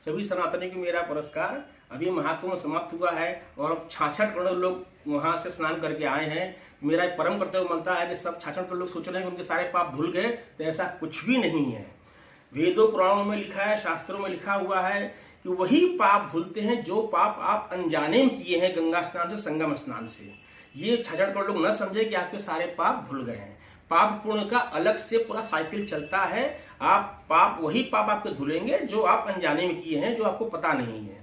सभी सनातनी को मेरा पुरस्कार। अभी महाकुंभ समाप्त हुआ है और अब 66 करोड़ लोग वहां से स्नान करके आए हैं। मेरा एक परम कर्तव्य बनता है कि सब 66 करोड़ लोग सोच रहे हैं कि उनके सारे पाप धुल गए, तो ऐसा कुछ भी नहीं है। वेदों पुराणों में लिखा है, शास्त्रों में लिखा हुआ है कि वही पाप धुलते हैं जो पाप आप अनजाने में किए हैं, गंगा स्नान से, संगम स्नान से। ये 66 करोड़ लोग न समझे कि आपके सारे पाप धुल गए हैं। पाप पुण्य का अलग से पूरा साइकिल चलता है। वही पाप आपके धुलेंगे जो आप अनजाने में किए हैं, जो आपको पता नहीं है।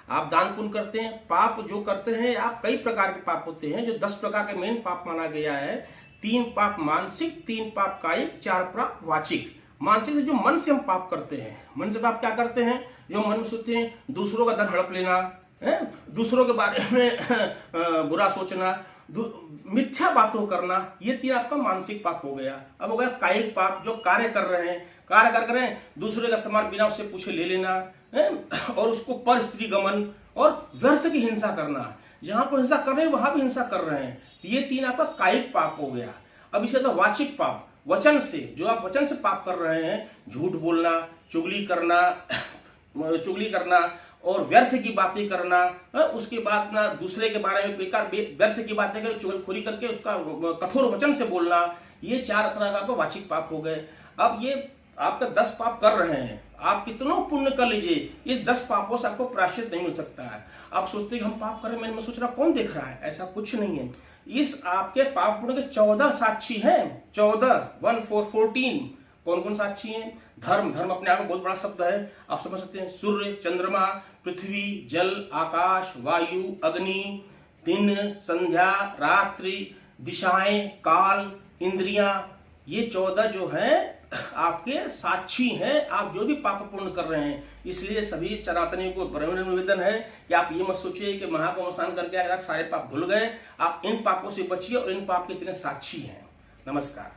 आप दान पुण्य करते हैं, पाप जो करते हैं आप, कई प्रकार के पाप होते हैं, जो 10 प्रकार के मेन पाप माना गया है। 3 पाप मानसिक, 3 पाप कायिक, 4 पाप वाचिक। मानसिक से जो मन से हम पाप करते हैं, मन से पाप क्या करते हैं, जो मन में सोचते हैं, दूसरों का धन हड़प लेना, दूसरों के बारे में बुरा सोचना, मिथ्या बातों करना, ये 3 आपका मानसिक पाप हो गया। अब हो गया कायिक पाप, जो कार्य कर रहे हैं, दूसरे का सामान बिना उससे पूछे ले लेना, और उसको पर स्त्री गमन और व्यर्थ की हिंसा करना। जहां पर हिंसा कर रहे हैं वहां भी हिंसा कर रहे हैं, ये 3 आपका कायिक पाप हो गया। अब इसे तो वाचिक पाप, वचन से, जो आप वचन से पाप कर रहे हैं, झूठ बोलना, चुगली करना और व्यर्थ की बातें करना, उसके बाद ना दूसरे के बारे में बेकार व्यर्थ की बातें कर, चुगलखोरी करके उसका कठोर वचन से बोलना, ये 4 तरह का वाचिक पाप हो गए। अब ये आपका 10 पाप कर रहे हैं, आप कितनों पुण्य कर लीजिए, इस 10 पापों से आपको प्रायश्चित नहीं मिल सकता है। आप सोचते हैं कि हम पाप करें, मैं सोच रहा कौन देख रहा है, ऐसा कुछ नहीं है। इस आपके पाप पुण्य के 14 साक्षी हैं, 14 कौन कौन साक्षी हैं? धर्म अपने आप में बहुत बड़ा शब्द है, आप समझ सकते हैं। सूर्य, चंद्रमा, पृथ्वी, जल, आकाश, वायु, अग्नि, दिन, संध्या, रात्रि, दिशाएं, काल, इंद्रियां, ये 14 जो हैं आपके साक्षी हैं, आप जो भी पाप पूर्ण कर रहे हैं। इसलिए सभी सनातनियों को निवेदन है कि आप ये मत सोचिए कि महाकुंभ स्नान करके आप सारे पाप धुल गए। आप इन पापों से बचिए और इन पाप के इतने साक्षी हैं। नमस्कार।